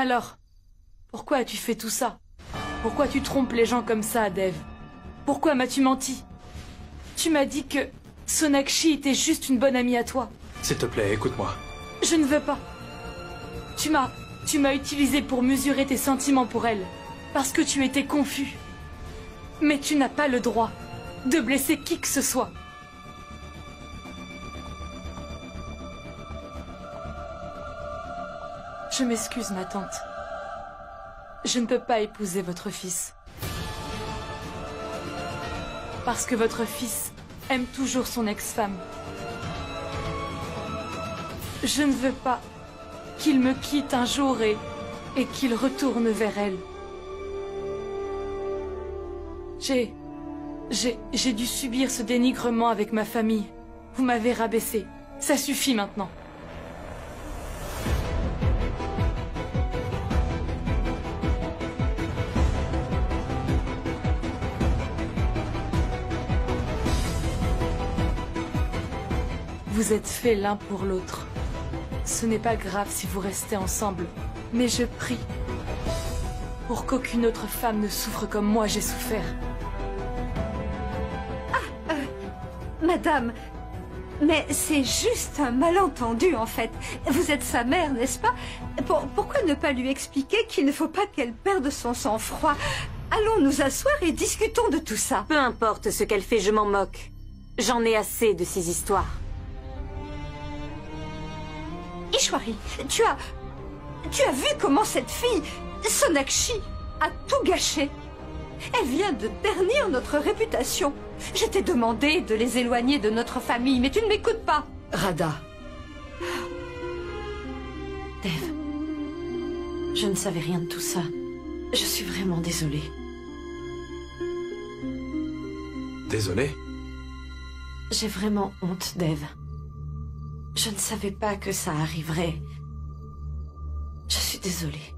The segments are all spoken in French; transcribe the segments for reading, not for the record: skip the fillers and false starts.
Alors, pourquoi as-tu fait tout ça? Pourquoi tu trompes les gens comme ça, Dev? Pourquoi m'as-tu menti? Tu m'as dit que Sonakshi était juste une bonne amie à toi. S'il te plaît, écoute-moi. Je ne veux pas. Tu m'as utilisé pour mesurer tes sentiments pour elle, parce que tu étais confus. Mais tu n'as pas le droit de blesser qui que ce soit. Je m'excuse, ma tante. Je ne peux pas épouser votre fils. Parce que votre fils aime toujours son ex-femme. Je ne veux pas qu'il me quitte un jour et qu'il retourne vers elle. J'ai dû subir ce dénigrement avec ma famille. Vous m'avez rabaissé. Ça suffit maintenant. Vous êtes faits l'un pour l'autre. Ce n'est pas grave si vous restez ensemble, mais je prie pour qu'aucune autre femme ne souffre comme moi j'ai souffert. Madame, mais c'est juste un malentendu en fait. Vous êtes sa mère, n'est-ce pas? Pourquoi ne pas lui expliquer qu'il ne faut pas qu'elle perde son sang-froid? Allons nous asseoir et discutons de tout ça. Peu importe ce qu'elle fait, je m'en moque. J'en ai assez de ces histoires. Ishwari, tu as vu comment cette fille, Sonakshi, a tout gâché? Elle vient de ternir notre réputation. Je t'ai demandé de les éloigner de notre famille, mais tu ne m'écoutes pas. Radha. Dev, je ne savais rien de tout ça. Je suis vraiment désolée. Désolé? J'ai vraiment honte, Dev. Je ne savais pas que ça arriverait. Je suis désolée.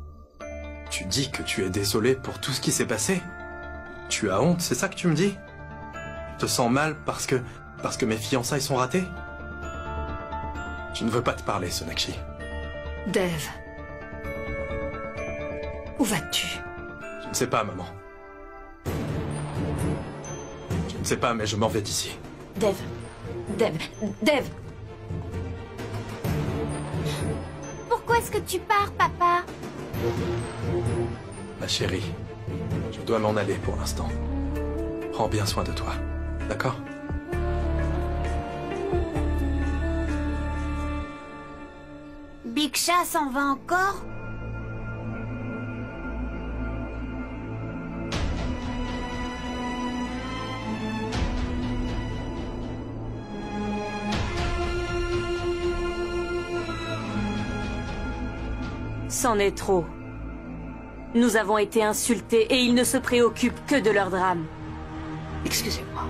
Tu dis que tu es désolé pour tout ce qui s'est passé? Tu as honte, c'est ça que tu me dis? Tu te sens mal parce que mes fiançailles sont ratées? Je ne veux pas te parler, Sonakshi. Dev. Où vas-tu? Je ne sais pas, maman. Je ne sais pas, mais je m'en vais d'ici. Dev. Dev. Dev. Pourquoi est-ce que tu pars, papa? Ma chérie, je dois m'en aller pour l'instant. Prends bien soin de toi, d'accord? Bhiksha s'en va encore? C'en est trop. Nous avons été insultés et ils ne se préoccupent que de leur drame. Excusez-moi.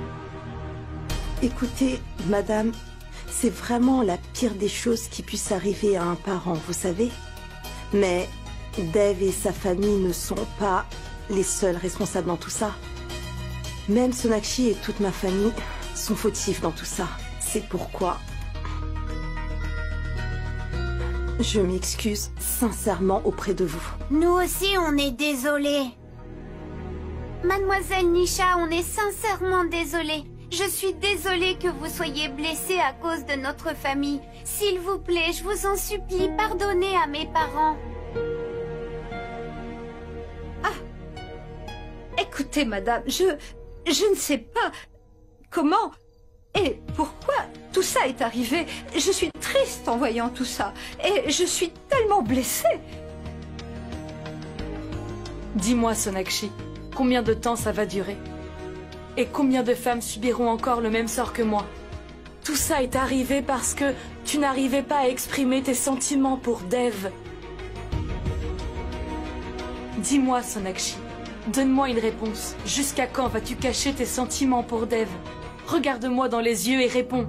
Écoutez, madame, c'est vraiment la pire des choses qui puisse arriver à un parent, vous savez. Mais Dev et sa famille ne sont pas les seuls responsables dans tout ça. Même Sonakshi et toute ma famille sont fautifs dans tout ça. C'est pourquoi je m'excuse sincèrement auprès de vous. Nous aussi, on est désolés. Mademoiselle Nisha, on est sincèrement désolés. Je suis désolée que vous soyez blessée à cause de notre famille. S'il vous plaît, je vous en supplie, pardonnez à mes parents. Écoutez, madame, je ne sais pas comment et pourquoi tout ça est arrivé. Je suis triste en voyant tout ça et je suis tellement blessée. Dis-moi, Sonakshi, combien de temps ça va durer? Et combien de femmes subiront encore le même sort que moi? Tout ça est arrivé parce que tu n'arrivais pas à exprimer tes sentiments pour Dev. Dis-moi, Sonakshi, donne-moi une réponse. Jusqu'à quand vas-tu cacher tes sentiments pour Dev? Regarde-moi dans les yeux et réponds.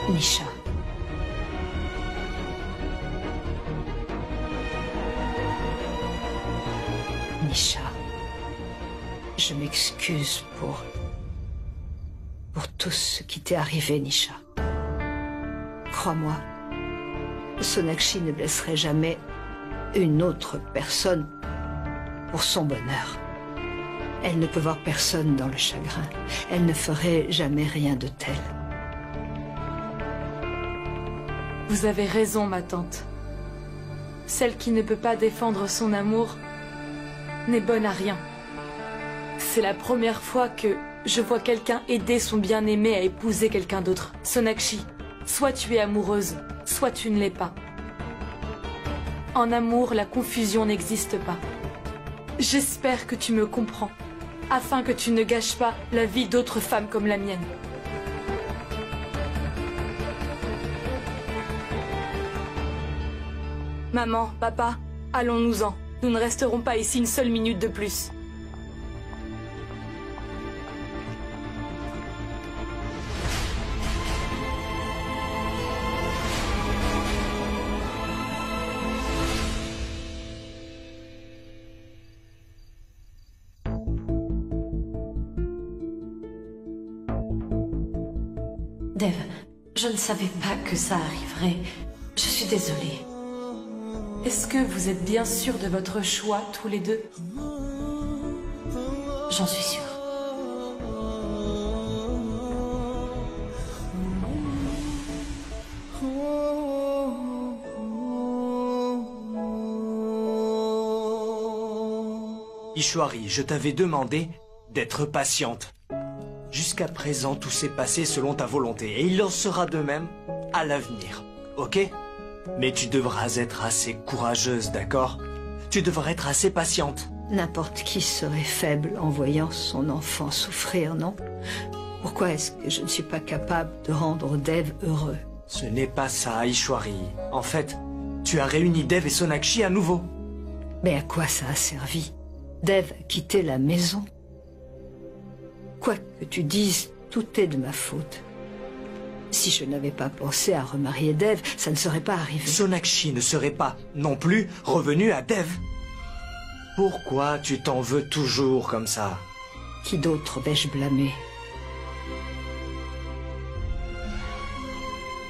Nisha. Nisha. Je m'excuse pour tout ce qui t'est arrivé, Nisha. Crois-moi, Sonakshi ne blesserait jamais une autre personne pour son bonheur. Elle ne peut voir personne dans le chagrin. Elle ne ferait jamais rien de tel. Vous avez raison, ma tante. Celle qui ne peut pas défendre son amour n'est bonne à rien. C'est la première fois que je vois quelqu'un aider son bien-aimé à épouser quelqu'un d'autre. Sonakshi, soit tu es amoureuse, soit tu ne l'es pas. En amour, la confusion n'existe pas. J'espère que tu me comprends, afin que tu ne gâches pas la vie d'autres femmes comme la mienne. Maman, papa, allons-nous-en. Nous ne resterons pas ici une seule minute de plus. Dev, je ne savais pas que ça arriverait. Je suis désolée. Est-ce que vous êtes bien sûrs de votre choix, tous les deux? J'en suis sûre. Ishwari, je t'avais demandé d'être patiente. Jusqu'à présent, tout s'est passé selon ta volonté, et il en sera de même à l'avenir, ok? Mais tu devras être assez courageuse, d'accord? Tu devras être assez patiente. N'importe qui serait faible en voyant son enfant souffrir, non? Pourquoi est-ce que je ne suis pas capable de rendre Dev heureux? Ce n'est pas ça, Ishwari. En fait, tu as réuni Dev et Sonakshi à nouveau. Mais à quoi ça a servi? Dev a quitté la maison. Quoi que tu dises, tout est de ma faute. Si je n'avais pas pensé à remarier Dev, ça ne serait pas arrivé. Sonakshi ne serait pas, non plus, revenu à Dev. Pourquoi tu t'en veux toujours comme ça? Qui d'autre vais-je blâmer?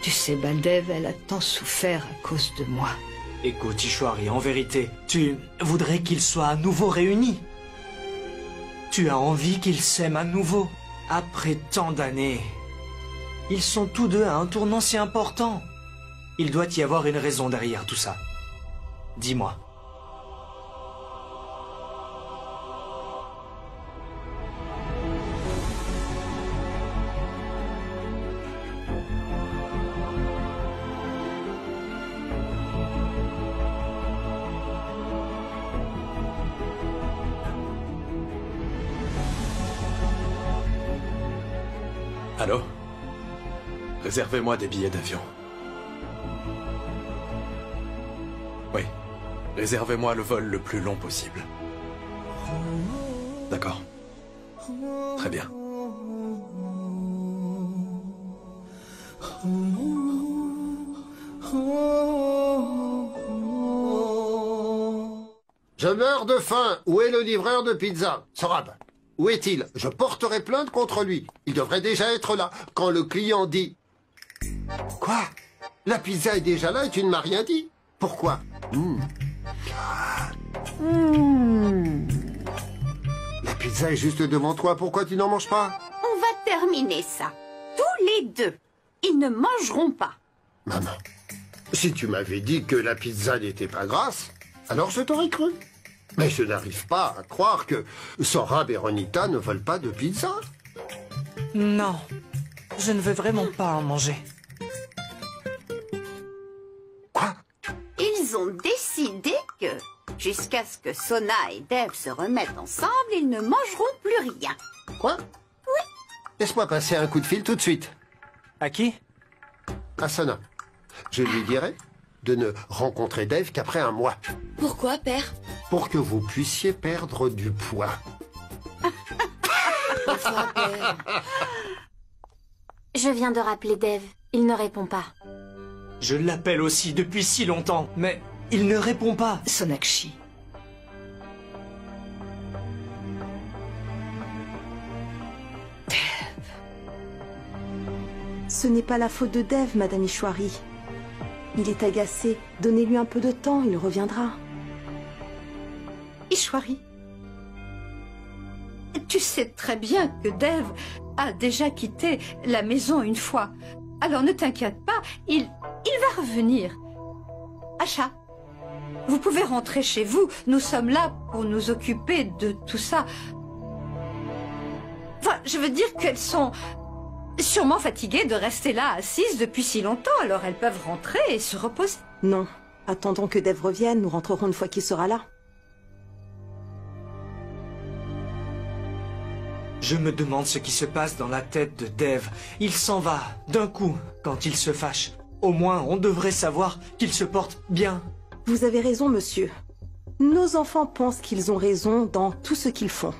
Tu sais, Baldev, elle a tant souffert à cause de moi. Écoute, Ishwari, en vérité, tu voudrais qu'ils soient à nouveau réunis. Tu as envie qu'ils s'aiment à nouveau, après tant d'années. Ils sont tous deux à un tournant si important. Il doit y avoir une raison derrière tout ça. Dis-moi. Allô? Réservez-moi des billets d'avion. Oui. Réservez-moi le vol le plus long possible. D'accord. Très bien. Je meurs de faim. Où est le livreur de pizza? Sorab, où est-il? Je porterai plainte contre lui. Il devrait déjà être là. Quand le client dit... Quoi? La pizza est déjà là et tu ne m'as rien dit? Pourquoi? La pizza est juste devant toi. Pourquoi tu n'en manges pas? On va terminer ça. Tous les deux. Ils ne mangeront pas. Maman, si tu m'avais dit que la pizza n'était pas grasse, alors je t'aurais cru. Mais je n'arrive pas à croire que Sorab et Ronita ne veulent pas de pizza. Non, je ne veux vraiment pas en manger. Quoi? Ils ont décidé que, jusqu'à ce que Sona et Dev se remettent ensemble, ils ne mangeront plus rien. Quoi? Oui. Laisse-moi passer un coup de fil tout de suite. À qui? À Sona. Je lui dirai de ne rencontrer Dev qu'après un mois. Pourquoi, père? Pour que vous puissiez perdre du poids. Enfin, père. Je viens de rappeler Dev. Il ne répond pas. Je l'appelle aussi depuis si longtemps, mais il ne répond pas. Sonakshi. Dev. Ce n'est pas la faute de Dev, Madame Ishwari. Il est agacé. Donnez-lui un peu de temps, il reviendra. Ishwari, tu sais très bien que Dev a déjà quitté la maison une fois. Alors ne t'inquiète pas, il va revenir. Asha, vous pouvez rentrer chez vous. Nous sommes là pour nous occuper de tout ça. Enfin, je veux dire qu'elles sont sûrement fatiguées de rester là assises depuis si longtemps. Alors elles peuvent rentrer et se reposer. Non, attendons que Dev revienne, nous rentrerons une fois qu'il sera là. Je me demande ce qui se passe dans la tête de Dev. Il s'en va, d'un coup, quand il se fâche. Au moins, on devrait savoir qu'il se porte bien. Vous avez raison, monsieur. Nos enfants pensent qu'ils ont raison dans tout ce qu'ils font.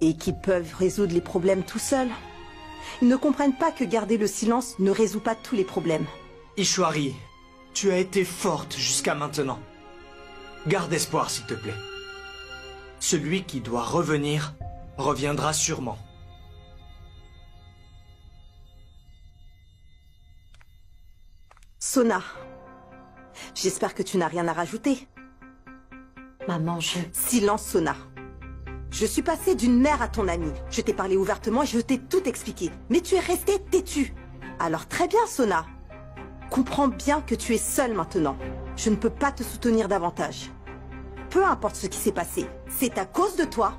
Et qu'ils peuvent résoudre les problèmes tout seuls. Ils ne comprennent pas que garder le silence ne résout pas tous les problèmes. Ishwari, tu as été forte jusqu'à maintenant. Garde espoir, s'il te plaît. Celui qui doit revenir reviendra sûrement. Sona, j'espère que tu n'as rien à rajouter. Maman, Silence, Sona. Je suis passée d'une mère à ton amie. Je t'ai parlé ouvertement et je t'ai tout expliqué. Mais tu es restée têtue. Alors très bien, Sona. Comprends bien que tu es seule maintenant. Je ne peux pas te soutenir davantage. Peu importe ce qui s'est passé, c'est à cause de toi.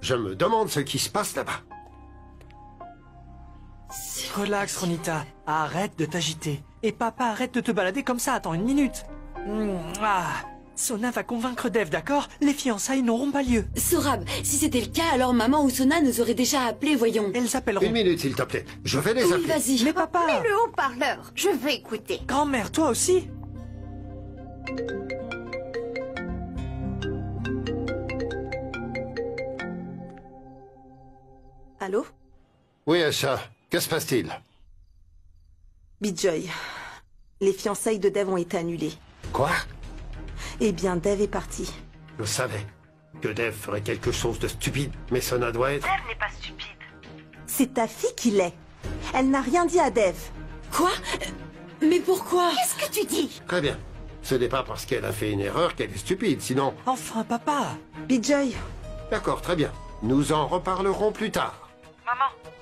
Je me demande ce qui se passe là-bas. Relax, Ronita. Arrête de t'agiter. Et papa, arrête de te balader comme ça. Attends une minute. Sona va convaincre Dev, d'accord? Les fiançailles n'auront pas lieu. Sorab, si c'était le cas, alors maman ou Sona nous aurait déjà appelés, voyons. Elles appelleront. Une minute, s'il te plaît. Je vais les Oui, appeler. vas-y. Mais papa! Mets le haut-parleur, je veux écouter. Grand-mère, toi aussi? Allô? Oui, Asha. Que se passe-t-il? Bijoy, les fiançailles de Dev ont été annulées. Quoi? Eh bien, Dev est parti. Je savais que Dev ferait quelque chose de stupide, mais Sona doit être... Dev n'est pas stupide. C'est ta fille qui l'est. Elle n'a rien dit à Dev. Quoi? Mais pourquoi? Qu'est-ce que tu dis? Très bien. Ce n'est pas parce qu'elle a fait une erreur qu'elle est stupide, sinon... Enfin, papa! Bijoy, D'accord, très bien. Nous en reparlerons plus tard.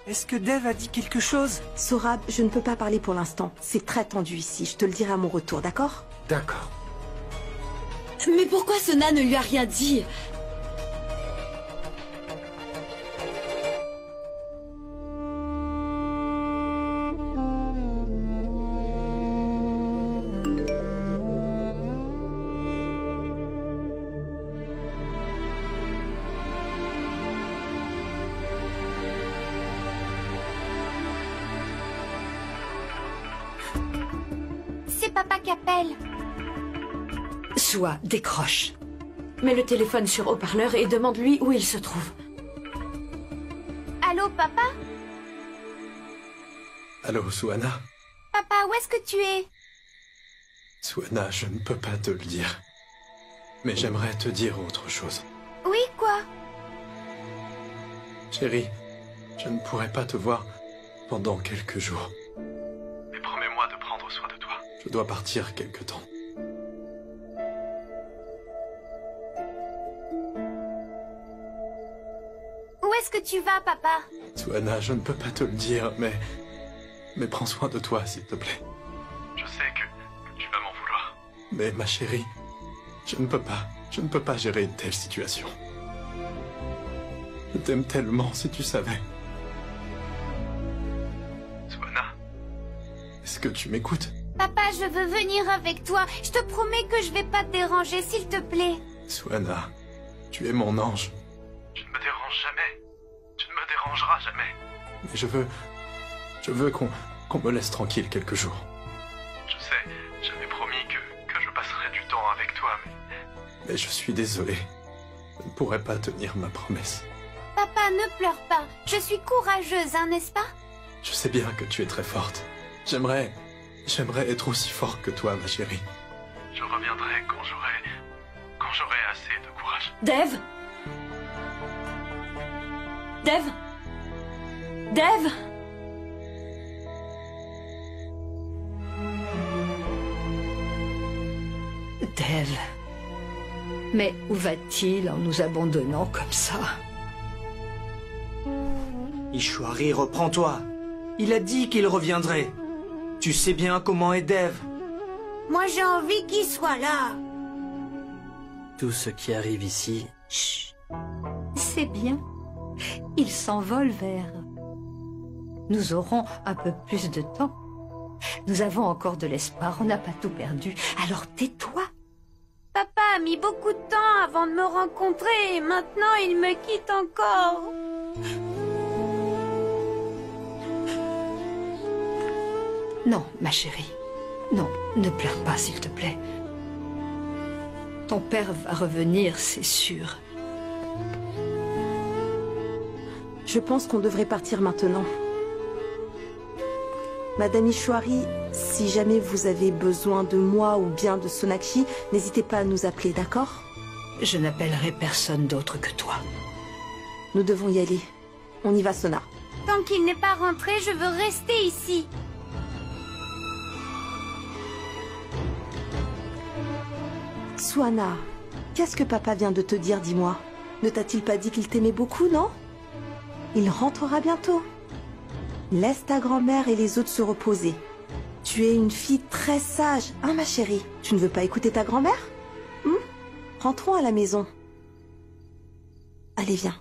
Est-ce que Dev a dit quelque chose? Sorab, je ne peux pas parler pour l'instant. C'est très tendu ici. Je te le dirai à mon retour, d'accord? D'accord. Mais pourquoi Sona ne lui a rien dit? C'est papa qui appelle. Sois, décroche. Mets le téléphone sur haut-parleur et demande-lui où il se trouve. Allô, papa? Allô, Suhana? Papa, où est-ce que tu es? Suhana, je ne peux pas te le dire. Mais j'aimerais te dire autre chose. Oui, quoi? Chérie, je ne pourrai pas te voir pendant quelques jours. Mais promets-moi de prendre soin de toi. Je dois partir quelque temps. Où est-ce que tu vas, papa? Suhana, je ne peux pas te le dire, mais prends soin de toi, s'il te plaît. Je sais que tu vas m'en vouloir. Mais ma chérie, je ne peux pas gérer une telle situation. Je t'aime tellement, si tu savais. Suhana, est-ce que tu m'écoutes? Papa, je veux venir avec toi. Je te promets que je vais pas te déranger, s'il te plaît. Suhana, tu es mon ange. Tu ne me déranges jamais. Tu ne me dérangeras jamais. Mais je veux qu'on me laisse tranquille quelques jours. Je sais, j'avais promis que je passerais du temps avec toi, mais je suis désolé. Je ne pourrai pas tenir ma promesse. Papa, ne pleure pas. Je suis courageuse, hein, n'est-ce pas? Je sais bien que tu es très forte. J'aimerais être aussi fort que toi, ma chérie. Je reviendrai quand j'aurai assez de courage. Dev? Dev? Dev? Dev. Mais où va-t-il en nous abandonnant comme ça? Ishwari, reprends-toi. Il a dit qu'il reviendrait. Tu sais bien comment est Dev. Moi, j'ai envie qu'il soit là. Tout ce qui arrive ici... Chut. C'est bien. Il s'envole vers... Nous aurons un peu plus de temps. Nous avons encore de l'espoir, on n'a pas tout perdu. Alors tais-toi. Papa a mis beaucoup de temps avant de me rencontrer et maintenant il me quitte encore. Non, ma chérie. Non, ne pleure pas, s'il te plaît. Ton père va revenir, c'est sûr. Je pense qu'on devrait partir maintenant. Madame Ishwari, si jamais vous avez besoin de moi ou bien de Sonakshi, n'hésitez pas à nous appeler, d'accord? Je n'appellerai personne d'autre que toi. Nous devons y aller. On y va, Sona. Tant qu'il n'est pas rentré, je veux rester ici. Swana, qu'est-ce que papa vient de te dire, dis-moi? Ne t'a-t-il pas dit qu'il t'aimait beaucoup, non? Il rentrera bientôt. Laisse ta grand-mère et les autres se reposer. Tu es une fille très sage, hein, ma chérie? Tu ne veux pas écouter ta grand-mère? Rentrons à la maison. Allez, viens.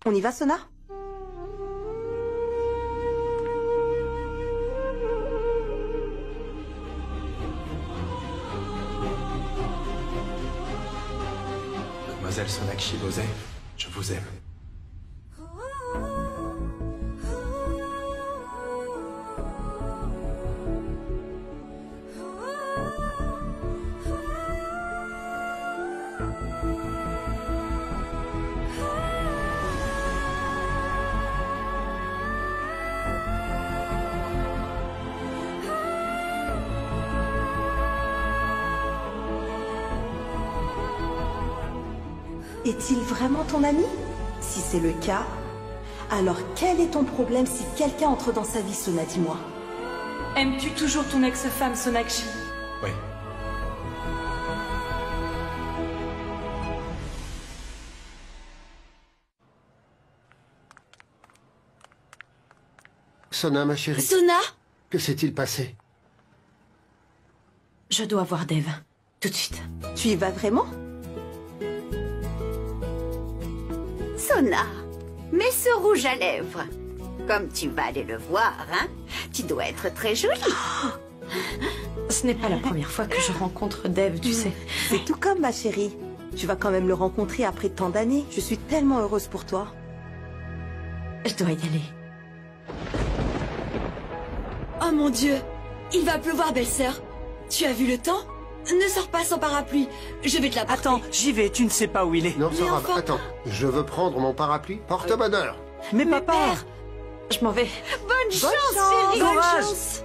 On y va, Sona? Mademoiselle Sonakshi Bose, je vous aime. Est-il vraiment ton ami? Si c'est le cas, alors quel est ton problème si quelqu'un entre dans sa vie, Sona, dis-moi? Aimes-tu toujours ton ex-femme, Sonakshi? Oui. Sona, ma chérie. Sona? Que s'est-il passé? Je dois voir Dev. Tout de suite. Tu y vas vraiment? Sona, mets ce rouge à lèvres. Comme tu vas aller le voir, hein? Tu dois être très jolie. Ce n'est pas la première fois que je rencontre Dev, tu sais. C'est tout comme, ma chérie. Tu vas quand même le rencontrer après tant d'années. Je suis tellement heureuse pour toi. Je dois y aller. Oh mon Dieu! Il va pleuvoir, belle-sœur. Tu as vu le temps? Ne sors pas sans parapluie. Je vais te l'apporter. Attends, j'y vais, tu ne sais pas où il est. Non, Mais Sarah, enfin- attends. Je veux prendre mon parapluie. Porte bonheur. Mais papa! père. Je m'en vais. Bonne chance, chérie. Bonne Courage. chance.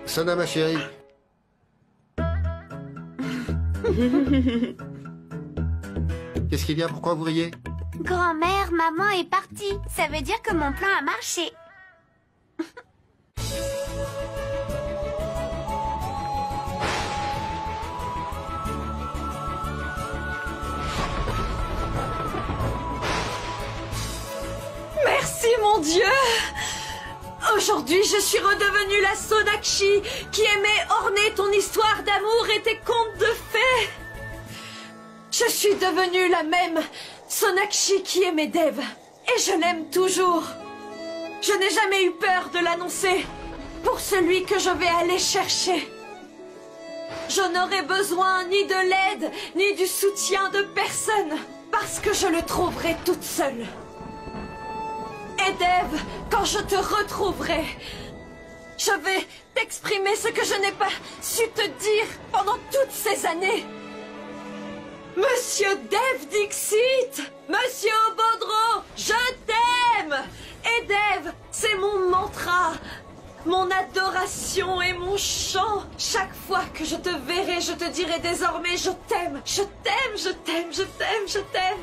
Sona, ma chérie. Qu'est-ce qu'il y a? Pourquoi vous riez? Grand-mère, maman est partie. Ça veut dire que mon plan a marché. Merci, mon Dieu! Aujourd'hui, je suis redevenue la Sonakshi qui aimait orner ton histoire d'amour et tes contes de fées. Je suis devenue la même Sonakshi qui aimait Dev. Et je l'aime toujours. Je n'ai jamais eu peur de l'annoncer pour celui que je vais aller chercher. Je n'aurai besoin ni de l'aide, ni du soutien de personne, parce que je le trouverai toute seule. Et Dev, quand je te retrouverai, je vais t'exprimer ce que je n'ai pas su te dire pendant toutes ces années. Monsieur Dev Dixit, Monsieur Baudreau, je t'aime. Et Dev, adoration et mon chant. Chaque fois que je te verrai, je te dirai désormais je t'aime, je t'aime, je t'aime, je t'aime, je t'aime.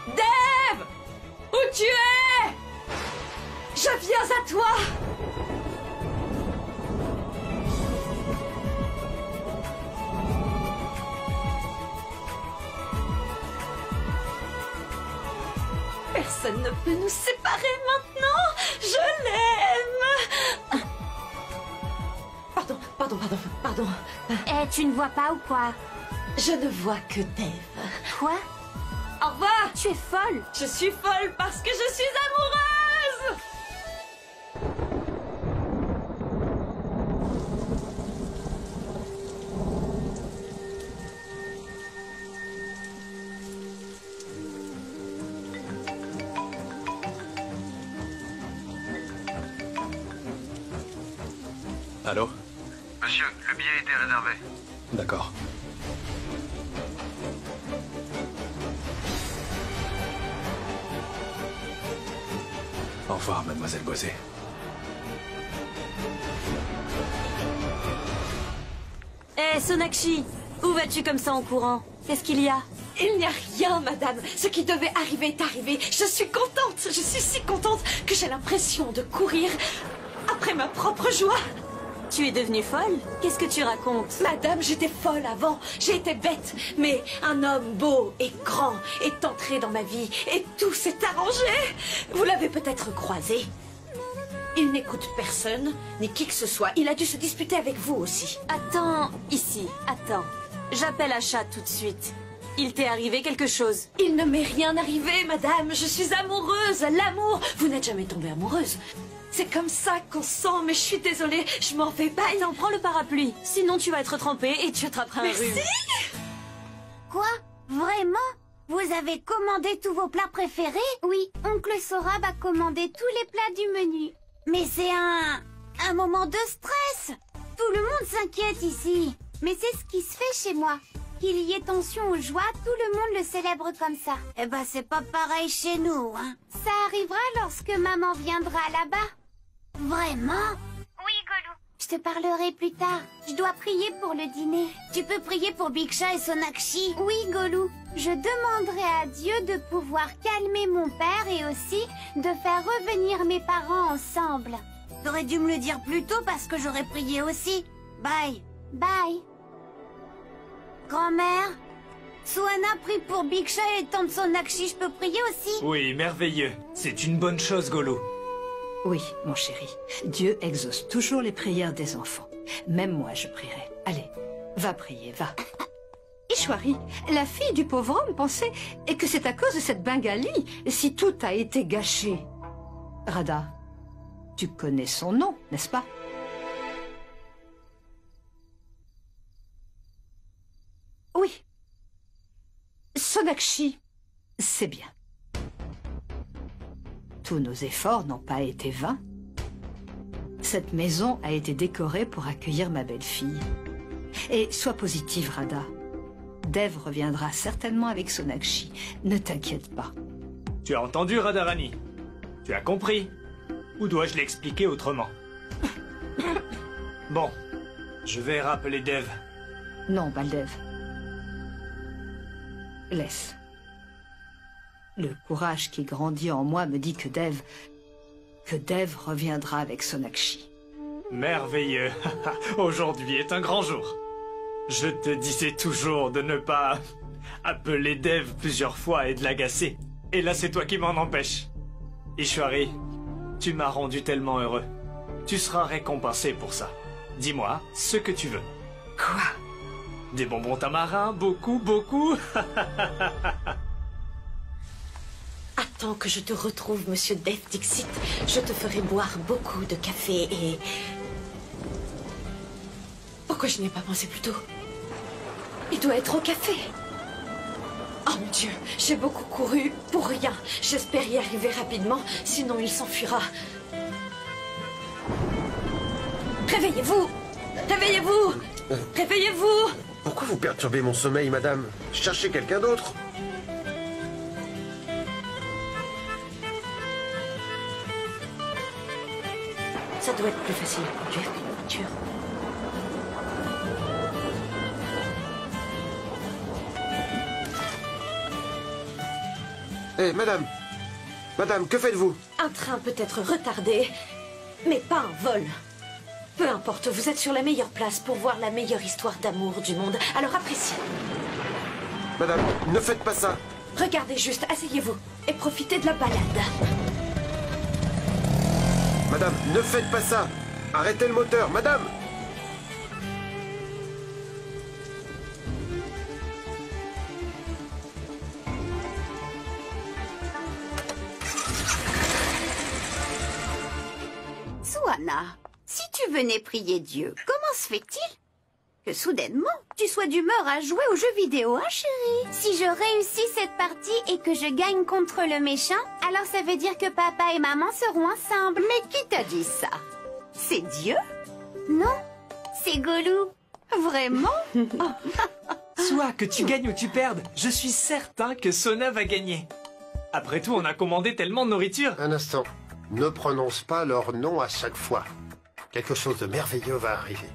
Dev! Où tu es? Je viens à toi! Personne ne peut nous séparer maintenant. Je l'aime. Pardon. Eh, tu ne vois pas ou quoi? Je ne vois que Dev. Quoi? Au revoir. Tu es folle. Je suis folle parce que je suis amoureuse. Allô? Monsieur, le billet était réservé. D'accord. Au revoir, mademoiselle Boisé. Hé, Sonakshi, où vas-tu comme ça en courant? Qu'est-ce qu'il y a? Il n'y a rien, madame. Ce qui devait arriver est arrivé. Je suis contente. Je suis si contente que j'ai l'impression de courir après ma propre joie. Tu es devenue folle? Qu'est-ce que tu racontes? Madame, j'étais folle avant. J'ai été bête. Mais un homme beau et grand est entré dans ma vie et tout s'est arrangé. Vous l'avez peut-être croisé. Il n'écoute personne, ni qui que ce soit. Il a dû se disputer avec vous aussi. Attends, ici, attends. J'appelle Achat tout de suite. Il t'est arrivé quelque chose? Il ne m'est rien arrivé, madame. Je suis amoureuse. L'amour. Vous n'êtes jamais tombée amoureuse. C'est comme ça qu'on sent, mais je suis désolée, je m'en vais pas. Attends, prends le parapluie. Sinon, tu vas être trempée et tu attraperas un rhume. Merci. Quoi? Vraiment? Vous avez commandé tous vos plats préférés? Oui, oncle Sorab a commandé tous les plats du menu. Mais c'est un moment de stress. Tout le monde s'inquiète ici. Mais c'est ce qui se fait chez moi. Qu'il y ait tension ou joie, tout le monde le célèbre comme ça. Eh ben, c'est pas pareil chez nous, hein. Ça arrivera lorsque maman viendra là-bas. Vraiment? Oui, Golou. Je te parlerai plus tard. Je dois prier pour le dîner. Tu peux prier pour Biksha et Sonakshi? Oui, Golou. Je demanderai à Dieu de pouvoir calmer mon père et aussi de faire revenir mes parents ensemble. T'aurais dû me le dire plus tôt parce que j'aurais prié aussi. Bye. Bye. Grand-mère, Suana prie pour Biksha et tante Sonakshi. Je peux prier aussi? Oui, merveilleux. C'est une bonne chose, Golo. Oui, mon chéri. Dieu exauce toujours les prières des enfants. Même moi, je prierai. Allez, va prier, va. Ishwari, la fille du pauvre homme pensait que c'est à cause de cette Bengali si tout a été gâché. Radha, tu connais son nom, n'est-ce pas? Oui. Sonakshi. C'est bien. Tous nos efforts n'ont pas été vains. Cette maison a été décorée pour accueillir ma belle-fille. Et sois positive, Radha. Dev reviendra certainement avec Sonakshi. Ne t'inquiète pas. Tu as entendu, Radharani? Tu as compris? Ou dois-je l'expliquer autrement? Bon, je vais rappeler Dev. Non, Baldev. Laisse. Le courage qui grandit en moi me dit que Dev reviendra avec Sonakshi. Merveilleux. Aujourd'hui est un grand jour. Je te disais toujours de ne pas appeler Dev plusieurs fois et de l'agacer. Et là, c'est toi qui m'en empêches. Ishwari, tu m'as rendu tellement heureux. Tu seras récompensé pour ça. Dis-moi ce que tu veux. Quoi? Des bonbons tamarins, beaucoup, beaucoup. Attends que je te retrouve, monsieur Dev Dixit. Je te ferai boire beaucoup de café et... Pourquoi je n'y ai pas pensé plus tôt? Il doit être au café. Oh mon Dieu, j'ai beaucoup couru pour rien. J'espère y arriver rapidement, sinon il s'enfuira. Réveillez-vous! Réveillez-vous! Réveillez-vous! Pourquoi vous perturbez mon sommeil, madame? Cherchez quelqu'un d'autre. Ça doit être plus facile à conduire qu'une voiture. Hé, madame. Madame, que faites-vous? Un train peut être retardé, mais pas un vol. Peu importe, vous êtes sur la meilleure place pour voir la meilleure histoire d'amour du monde. Alors appréciez. Madame, ne faites pas ça. Regardez juste, asseyez-vous et profitez de la balade. Madame, ne faites pas ça. Arrêtez le moteur, madame. Swanna, si tu venais prier Dieu, comment se fait-il que soudainement, tu sois d'humeur à jouer aux jeux vidéo, hein chérie? Si je réussis cette partie et que je gagne contre le méchant, alors ça veut dire que papa et maman seront ensemble. Mais qui t'a dit ça? C'est Dieu? Non, c'est Gollum. Vraiment? Soit que tu gagnes ou tu perdes, je suis certain que Sona va gagner. Après tout, on a commandé tellement de nourriture. Un instant. Ne prononce pas leur nom à chaque fois. Quelque chose de merveilleux va arriver.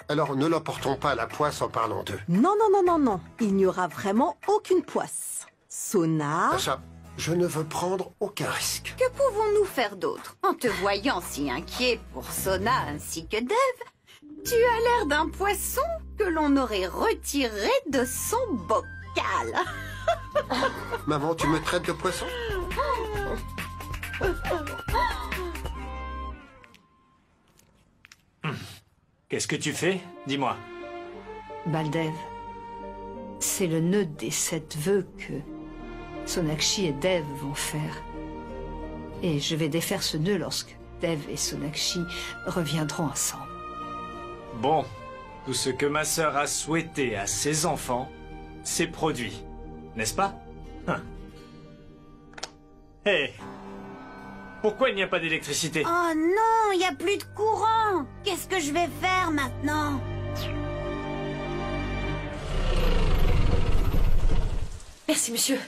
Alors ne l'emportons pas à la poisse en parlant d'eux. Non, non, non, non, non. Il n'y aura vraiment aucune poisse. Sona... Sacha, je ne veux prendre aucun risque. Que pouvons-nous faire d'autre? En te voyant si inquiet pour Sona ainsi que Dave, tu as l'air d'un poisson que l'on aurait retiré de son bocal. Maman, tu me traites de poisson? Qu'est-ce que tu fais? Dis-moi. Baldev, c'est le nœud des 7 vœux que Sonakshi et Dev vont faire. Et je vais défaire ce nœud lorsque Dev et Sonakshi reviendront ensemble. Bon, tout ce que ma sœur a souhaité à ses enfants, c'est produit. N'est-ce pas? Hé! Pourquoi il n'y a pas d'électricité? Oh non, il n'y a plus de courant. Qu'est-ce que je vais faire maintenant? Merci, monsieur.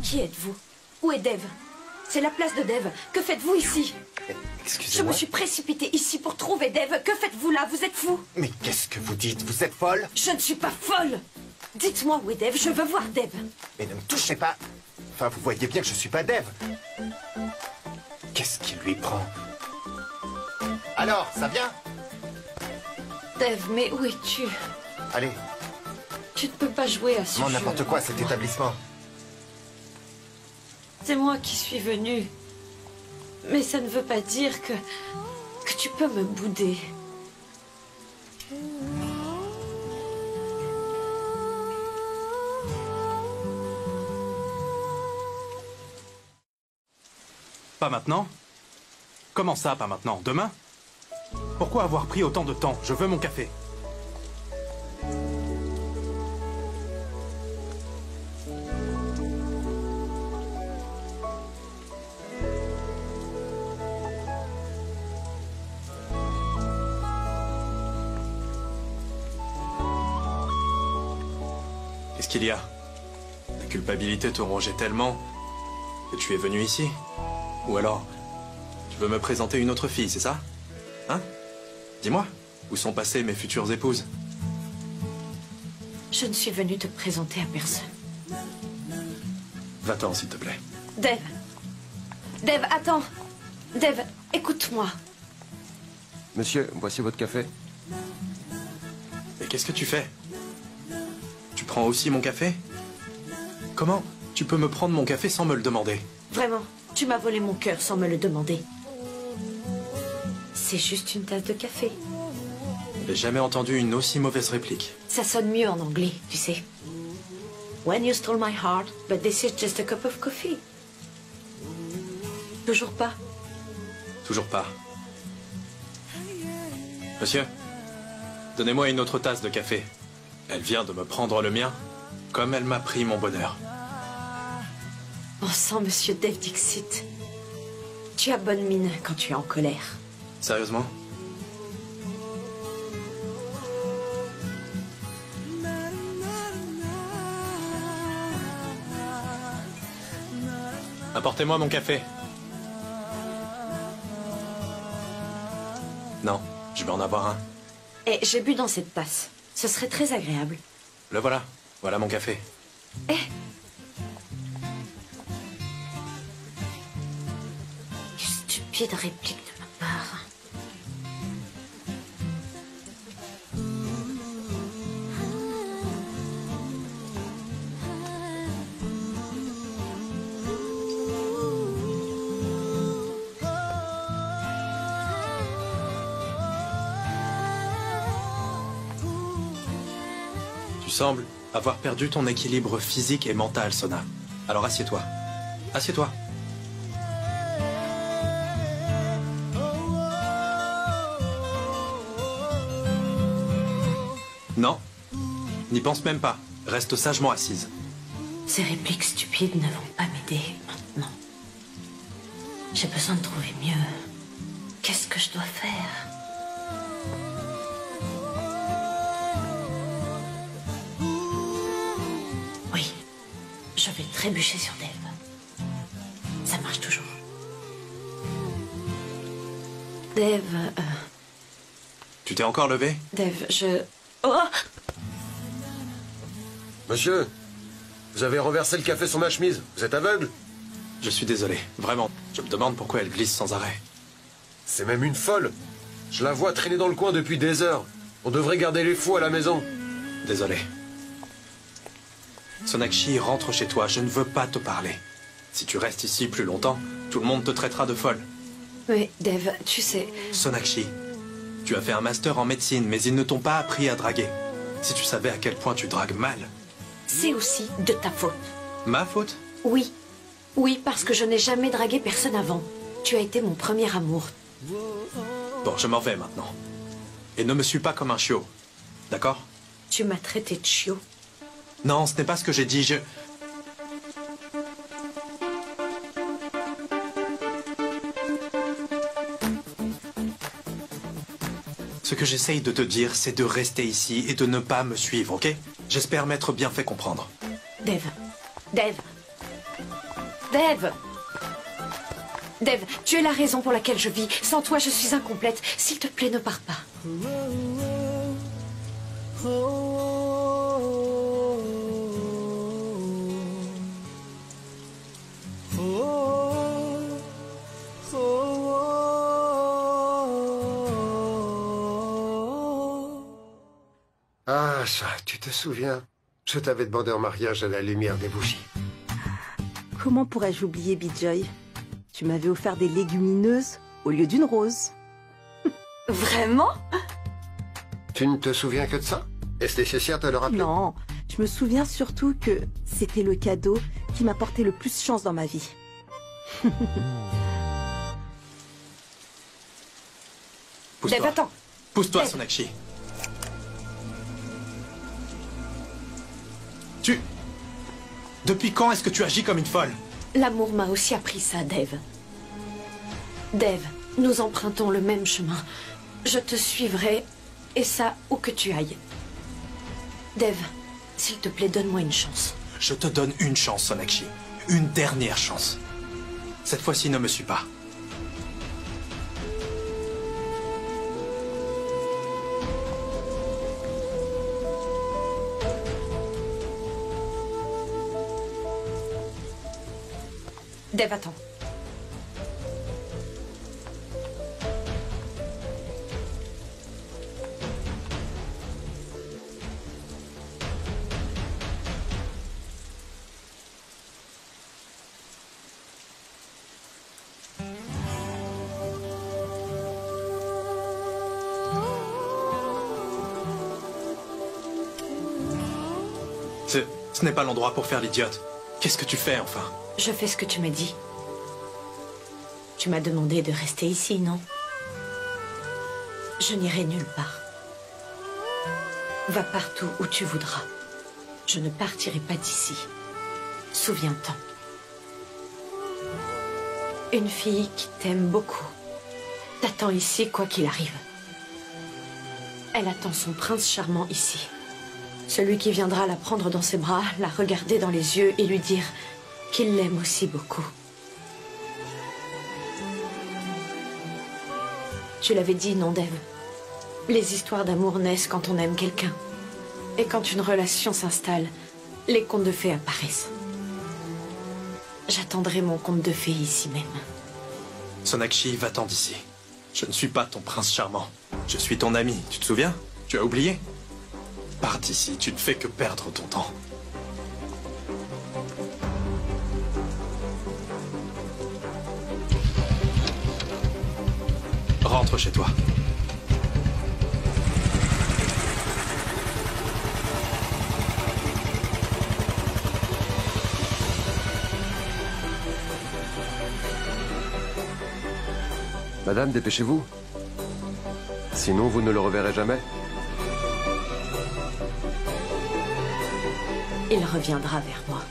Qui êtes-vous? Où est Dev? C'est la place de Dev. Que faites-vous ici? Excusez-moi. Je me suis précipitée ici pour trouver Dev. Que faites-vous là? Vous êtes fou? Mais qu'est-ce que vous dites? Vous êtes folle? Je ne suis pas folle. Dites-moi où est Dev. Je veux voir Dev. Mais ne me touchez pas. Enfin, vous voyez bien que je suis pas Dev. Qu'est-ce qui lui prend? Alors, ça vient? Dev, mais où es-tu? Allez. Tu ne peux pas jouer à ce jeu. N'importe quoi, cet établissement. C'est moi qui suis venue. Mais ça ne veut pas dire que tu peux me bouder. Pas maintenant? Comment ça, pas maintenant? Demain? Pourquoi avoir pris autant de temps? Je veux mon café. Qu'est-ce qu'il y a? La culpabilité te rongeait tellement que tu es venu ici? Ou alors, tu veux me présenter une autre fille, c'est ça? Hein? Dis-moi, où sont passées mes futures épouses? Je ne suis venue te présenter à personne. Va-t'en, s'il te plaît. Dev. Dev, attends. Dev, écoute-moi. Monsieur, voici votre café. Mais qu'est-ce que tu fais? Tu prends aussi mon café? Comment tu peux me prendre mon café sans me le demander? Vraiment, tu m'as volé mon cœur sans me le demander. C'est juste une tasse de café. J'ai jamais entendu une aussi mauvaise réplique. Ça sonne mieux en anglais, tu sais. When you stole my heart, but this is just a cup of coffee. Toujours pas. Toujours pas. Monsieur, donnez-moi une autre tasse de café. Elle vient de me prendre le mien. Comme elle m'a pris mon bonheur. Bon sang, monsieur Dave Dixit. Tu as bonne mine quand tu es en colère. Sérieusement? Apportez-moi mon café. Non, je vais en avoir un. Et j'ai bu dans cette tasse. Ce serait très agréable. Le voilà. Voilà mon café. Eh. Quelle stupide réplique de ma part. Tu sembles avoir perdu ton équilibre physique et mental, Sona. Alors assieds-toi. Assieds-toi. Non. N'y pense même pas. Reste sagement assise. Ces répliques stupides ne vont pas m'aider maintenant. J'ai besoin de trouver mieux. Qu'est-ce que je dois faire? Oui, je vais trébucher sur Dave. Ça marche toujours. Dave, Tu t'es encore levé? Dave, je... Oh! Monsieur, vous avez renversé le café sur ma chemise. Vous êtes aveugle? Je suis désolé, vraiment. Je me demande pourquoi elle glisse sans arrêt. C'est même une folle. Je la vois traîner dans le coin depuis des heures. On devrait garder les fous à la maison. Désolé. Sonakshi, rentre chez toi, je ne veux pas te parler. Si tu restes ici plus longtemps, tout le monde te traitera de folle. Oui, Dave, tu sais... Sonakshi, tu as fait un master en médecine, mais ils ne t'ont pas appris à draguer. Si tu savais à quel point tu dragues mal... C'est aussi de ta faute. Ma faute? Oui. Oui, parce que je n'ai jamais dragué personne avant. Tu as été mon premier amour. Bon, je m'en vais maintenant. Et ne me suis pas comme un chiot. D'accord? Tu m'as traité de chiot. Non, ce n'est pas ce que j'ai dit, Ce que j'essaye de te dire, c'est de rester ici et de ne pas me suivre, ok? J'espère m'être bien fait comprendre. Dave. Dave. Dave. Dave, tu es la raison pour laquelle je vis. Sans toi, je suis incomplète. S'il te plaît, ne pars pas. Ah, ça, tu te souviens? Je t'avais demandé en mariage à la lumière des bougies. Comment pourrais-je oublier, Bijoy? Tu m'avais offert des légumineuses au lieu d'une rose. Vraiment? Tu ne te souviens que de ça? Est-ce nécessaire de le rappeler? Non, je me souviens surtout que c'était le cadeau qui m'a porté le plus chance dans ma vie. Pousse-toi. Dave, attends. Pousse-toi, Dave. Sonakshi. Depuis quand est-ce que tu agis comme une folle? L'amour m'a aussi appris ça, Dave. Dave, nous empruntons le même chemin. Je te suivrai, et ça, où que tu ailles. Dave, s'il te plaît, donne-moi une chance. Je te donne une chance, Sonakshi. Une dernière chance. Cette fois-ci, ne me suis pas. Dave, attends. Ce n'est pas l'endroit pour faire l'idiote. Qu'est-ce que tu fais, enfin? Je fais ce que tu m'as dit. Tu m'as demandé de rester ici, non? Je n'irai nulle part. Va partout où tu voudras. Je ne partirai pas d'ici. Souviens-t'en. Une fille qui t'aime beaucoup t'attend ici quoi qu'il arrive. Elle attend son prince charmant ici. Celui qui viendra la prendre dans ses bras, la regarder dans les yeux et lui dire qu'il l'aime aussi beaucoup. Tu l'avais dit, non, Dev? Les histoires d'amour naissent quand on aime quelqu'un. Et quand une relation s'installe, les contes de fées apparaissent. J'attendrai mon conte de fées ici même. Sonakshi, va-t'en d'ici. Je ne suis pas ton prince charmant. Je suis ton ami, tu te souviens? Tu as oublié? Pars d'ici, tu ne fais que perdre ton temps. Rentre chez toi. Madame, dépêchez-vous. Sinon, vous ne le reverrez jamais. Il reviendra vers moi.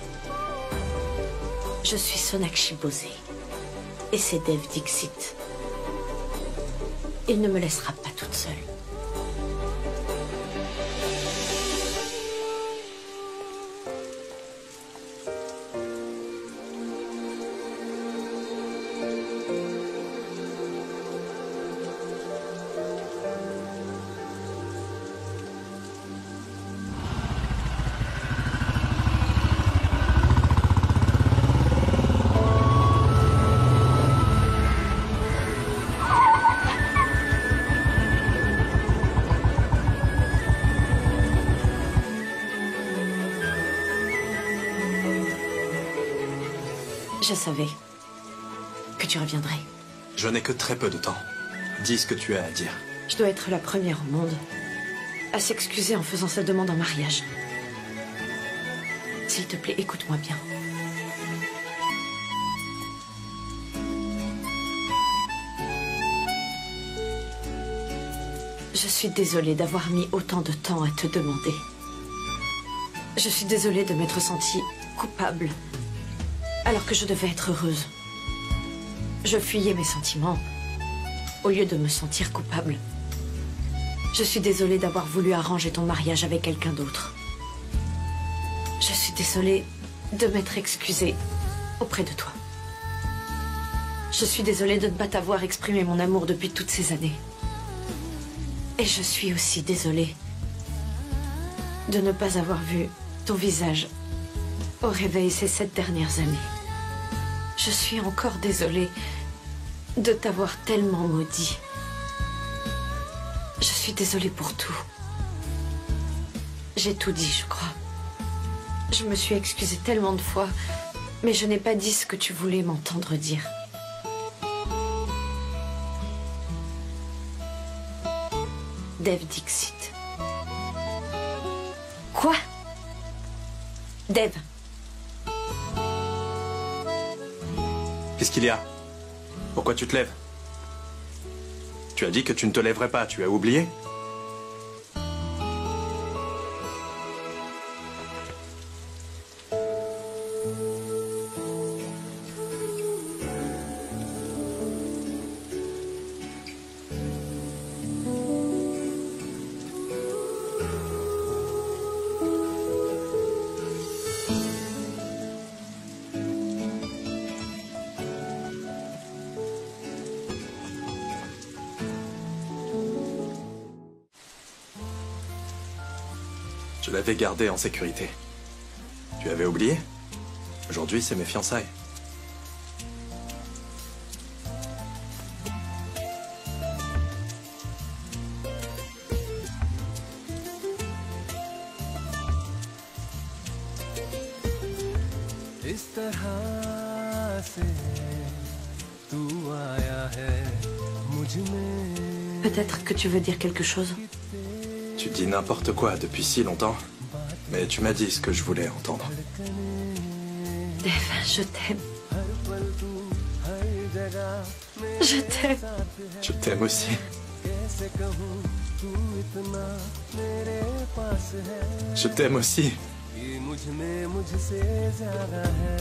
Je suis Sonakshi Bose. Et c'est Dev Dixit. Il ne me laissera pas toute seule. Je savais que tu reviendrais. Je n'ai que très peu de temps. Dis ce que tu as à dire. Je dois être la première au monde à s'excuser en faisant sa demande en mariage. S'il te plaît, écoute-moi bien. Je suis désolée d'avoir mis autant de temps à te demander. Je suis désolée de m'être sentie coupable alors que je devais être heureuse. Je fuyais mes sentiments au lieu de me sentir coupable. Je suis désolée d'avoir voulu arranger ton mariage avec quelqu'un d'autre. Je suis désolée de m'être excusée auprès de toi. Je suis désolée de ne pas t'avoir exprimé mon amour depuis toutes ces années. Et je suis aussi désolée de ne pas avoir vu ton visage au réveil ces 7 dernières années. Je suis encore désolée de t'avoir tellement maudit. Je suis désolée pour tout. J'ai tout dit, je crois. Je me suis excusée tellement de fois, mais je n'ai pas dit ce que tu voulais m'entendre dire. Dev Dixit. Quoi? Dev. Qu'est-ce qu'il y a? Pourquoi tu te lèves? Tu as dit que tu ne te lèverais pas, tu as oublié? Je l'avais gardé en sécurité. Tu avais oublié? Aujourd'hui, c'est mes fiançailles. Peut-être que tu veux dire quelque chose? Tu dis n'importe quoi depuis si longtemps, mais tu m'as dit ce que je voulais entendre. Dev, je t'aime. Je t'aime. Je t'aime aussi. Je t'aime aussi. ये मुझ में मुझसे ज्यादा है,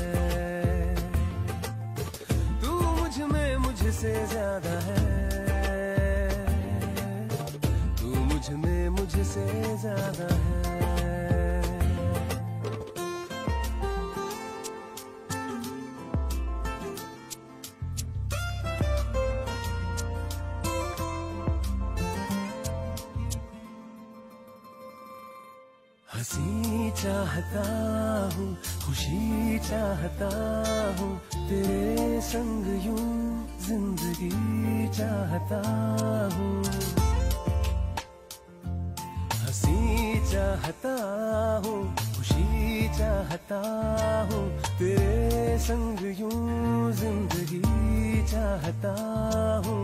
तू मुझ में मुझसे ज्यादा है, तू मुझ में मुझसे ज्यादा है। हंसी चाहता हूँ, खुशी चाहता हूँ, तेरे संग यूं जिंदगी चाहता हूँ। हंसी चाहता हूँ, खुशी चाहता हूँ, तेरे संग यूं जिंदगी चाहता हूँ।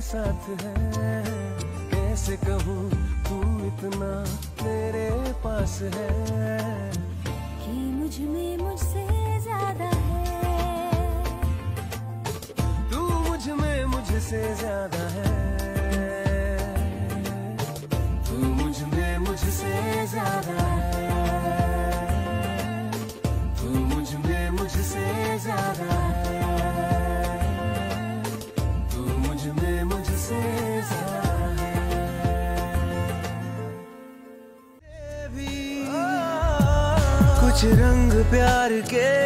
साथ है, कैसे कहूँ तू इतना मेरे पास है, कि मुझ में मुझसे ज्यादा है, तू मुझ में मुझसे ज्यादा है, तू मुझ में मुझसे ज्यादा है, तू मुझ में मुझसे ज्यादा है, मुझसे ज्यादा है। कुछ रंग प्यार के